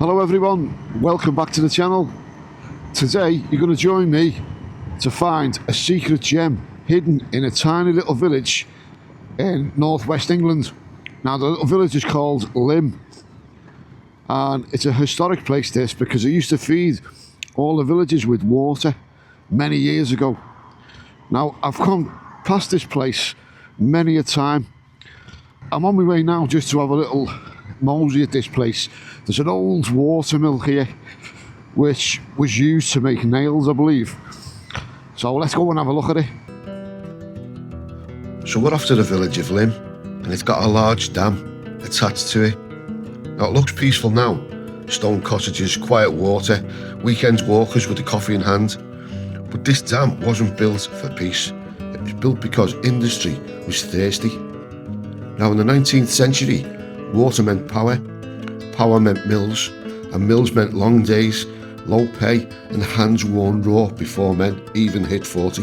Hello everyone, welcome back to the channel. Today you're going to join me to find a secret gem hidden in a tiny little village in northwest England. Now the little village is called Lymm, and it's a historic place this because it used to feed all the villages with water many years ago. Now I've come past this place many a time. I'm on my way now just to have a little mosey at this place. There's an old water mill here which was used to make nails, I believe. So let's go and have a look at it. So we're off to the village of Lymm, and it's got a large dam attached to it. Now it looks peaceful now. Stone cottages, quiet water, weekend walkers with a coffee in hand. But this dam wasn't built for peace. It was built because industry was thirsty. Now in the 19th century, water meant power, power meant mills, and mills meant long days, low pay, and hands worn raw before men even hit 40.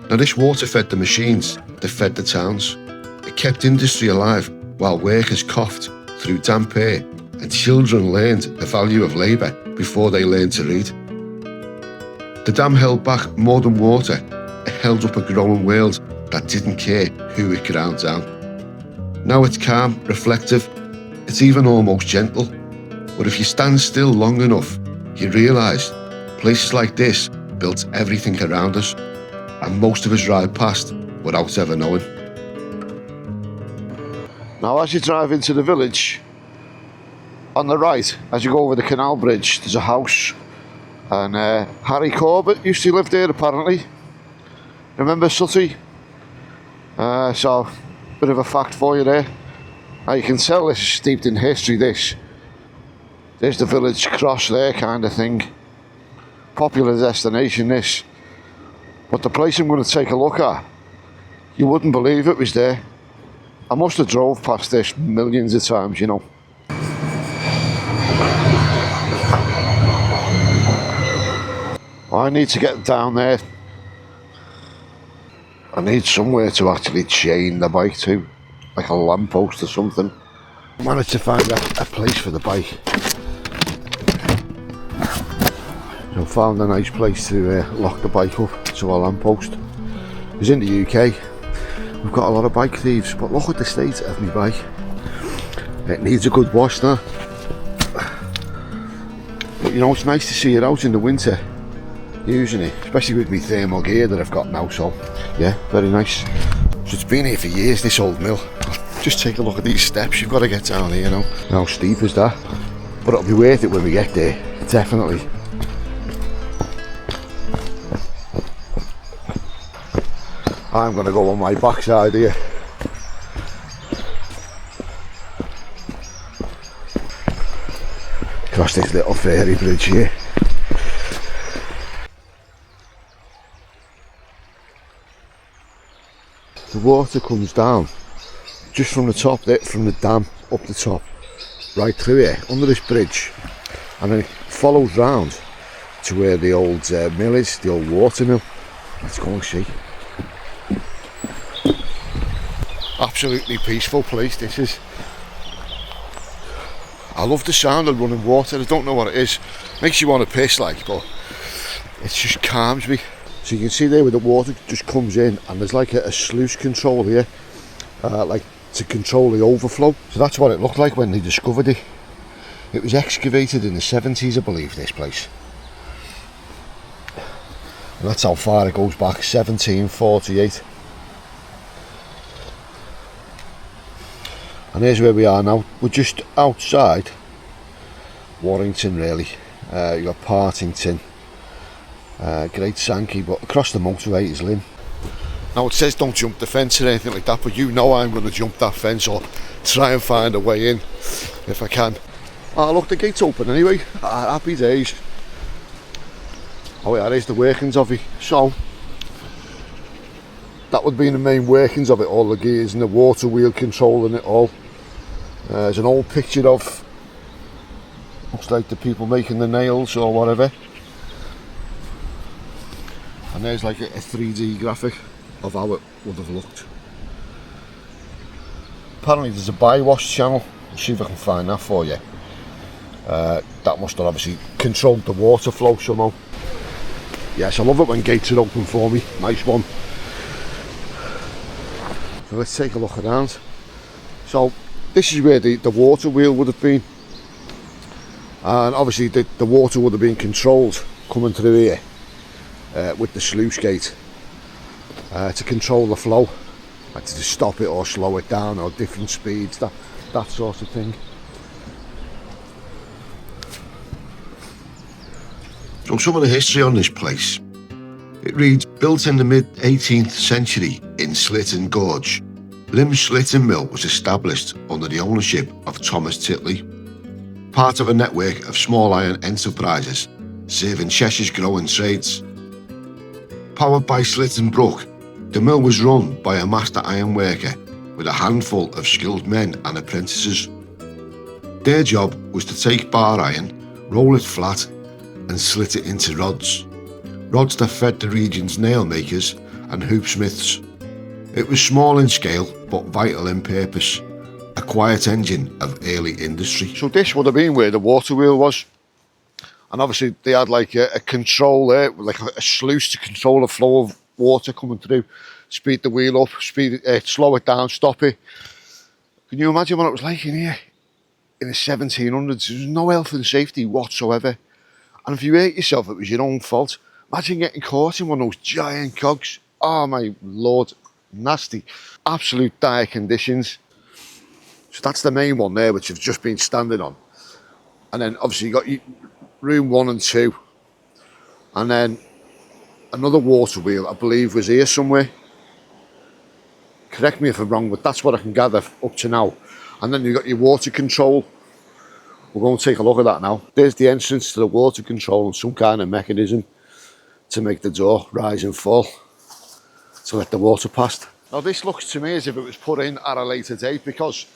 Now this water fed the machines that fed the towns. It kept industry alive while workers coughed through damp air, and children learned the value of labour before they learned to read. The dam held back more than water. It held up a growing world that didn't care who it ground down. Now it's calm, reflective, it's even almost gentle. But if you stand still long enough, you realise places like this built everything around us, and most of us ride past without ever knowing. Now as you drive into the village, on the right, as you go over the canal bridge, there's a house, and Harry Corbett used to live there apparently. Remember Sutty? So, bit of a fact for you there. Now you can tell this is steeped in history, this. There's the village cross there kind of thing. Popular destination this. But the place I'm going to take a look at, you wouldn't believe it was there. I must have drove past this millions of times, you know. I need to get down there. I need somewhere to actually chain the bike to, like a lamppost or something. I managed to find a place for the bike. So found a nice place to lock the bike up to a lamppost. Because in the UK, we've got a lot of bike thieves, but look at the state of my bike. It needs a good wash now. But you know, it's nice to see it out in the winter, using it, especially with my thermal gear that I've got now, so yeah, very nice. So it's been here for years, this old mill. Just take a look at these steps you've got to get down here, you know. How steep is that? But it'll be worth it when we get there, definitely. I'm going to go on my backside here. Across this little ferry bridge here. The water comes down just from the top there, from the dam up the top, right through here, under this bridge, and then it follows round to where the old mill is, the old water mill. Let's go and see. Absolutely peaceful place this is. I love the sound of running water. I don't know what it is. Makes you want to piss like, but it just calms me. So you can see there where the water just comes in, and there's like a sluice control here, like to control the overflow. So that's what it looked like when they discovered it. It was excavated in the 70s, I believe, this place. And that's how far it goes back, 1748. And here's where we are now. We're just outside Warrington, really. You've got Partington, Great Sankey, but across the motorway is Lymm. Now it says don't jump the fence or anything like that, but you know I'm going to jump that fence or try and find a way in if I can. Oh look, the gate's open anyway. Happy days. Oh yeah, there's the workings of it. So that would be the main workings of it, all the gears and the water wheel controlling it all. There's an old picture of, looks like the people making the nails or whatever. And there's like a 3D graphic of how it would have looked. Apparently there's a bywash channel. I'll see if I can find that for you. That must have obviously controlled the water flow somehow. Yes, I love it when gates are open for me. Nice one. So let's take a look around. So this is where the water wheel would have been, and obviously the water would have been controlled coming through here with the sluice gate to control the flow, like to stop it or slow it down or different speeds, that sort of thing. So some of the history on this place. It reads, built in the mid-18th century in Slitting Gorge, Lymm Slitting Mill was established under the ownership of Thomas Titley, part of a network of small iron enterprises serving Cheshire's growing trades. Powered by Slitting Brook, the mill was run by a master ironworker with a handful of skilled men and apprentices. Their job was to take bar iron, roll it flat and slit it into rods that fed the region's nail makers and hoopsmiths. It was small in scale but vital in purpose, a quiet engine of early industry. So this would have been where the water wheel was, and obviously they had like a control there, like a sluice to control the flow of water coming through, speed the wheel up, slow it down, stop it. Can you imagine what it was like in here in the 1700s? There was no health and safety whatsoever, and if you hurt yourself it was your own fault. Imagine getting caught in one of those giant cogs. Oh my lord, nasty. Absolute dire conditions. So that's the main one there, which I've just been standing on. And then obviously you got room 1 and 2. And then another water wheel, I believe, was here somewhere. Correct me if I'm wrong, but that's what I can gather up to now. And then you've got your water control. We're going to take a look at that now. There's the entrance to the water control and some kind of mechanism to make the door rise and fall to let the water past. Now this looks to me as if it was put in at a later date, because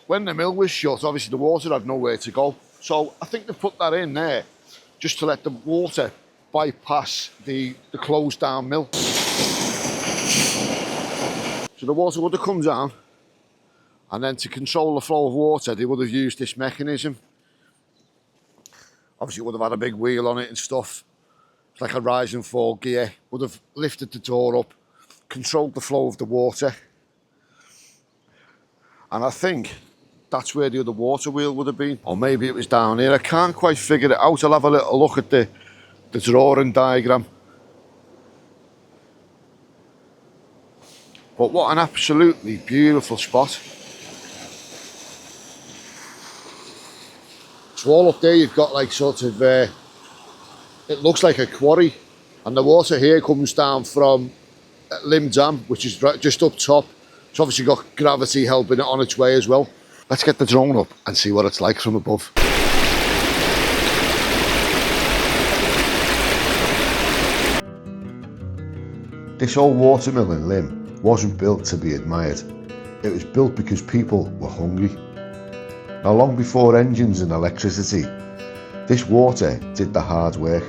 when the mill was shut, obviously the water had nowhere to go. So I think they put that in there just to let the water bypass the closed down mill. So the water would have come down, and then to control the flow of water they would have used this mechanism. Obviously it would have had a big wheel on it and stuff. It's like a rise and fall gear. Would have lifted the door up, controlled the flow of the water. And I think that's where the other water wheel would have been. Or maybe it was down here. I can't quite figure it out. I'll have a little look at the drawing diagram. But what an absolutely beautiful spot. So all up there you've got like sort of, it looks like a quarry. And the water here comes down from Lymm Dam, which is just up top. It's obviously got gravity helping it on its way as well. Let's get the drone up and see what it's like from above. This old watermill in Lymm wasn't built to be admired. It was built because people were hungry. Now, long before engines and electricity, this water did the hard work.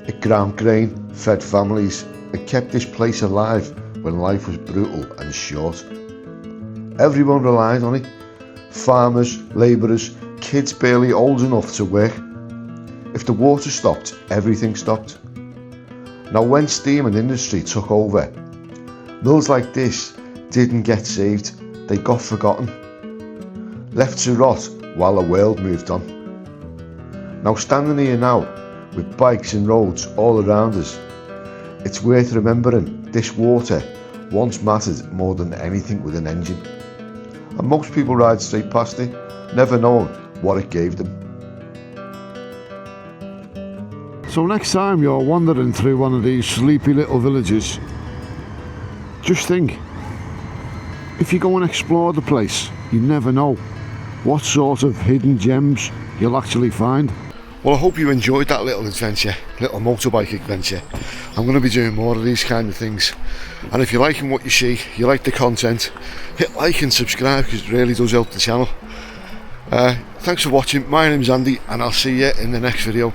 It ground grain, fed families, and kept this place alive when life was brutal and short. Everyone relied on it. Farmers, labourers, kids barely old enough to work. If the water stopped, everything stopped. Now when steam and industry took over, mills like this didn't get saved, they got forgotten. Left to rot while the world moved on. Now standing here now, with bikes and roads all around us, it's worth remembering this water once mattered more than anything with an engine. And most people ride straight past it, never knowing what it gave them. So next time you're wandering through one of these sleepy little villages, just think, if you go and explore the place, you never know what sort of hidden gems you'll actually find. Well, I hope you enjoyed that little adventure, little motorbike adventure. I'm going to be doing more of these kind of things. And if you're liking what you see, you like the content, hit like and subscribe because it really does help the channel. Thanks for watching. My name's Andy and I'll see you in the next video.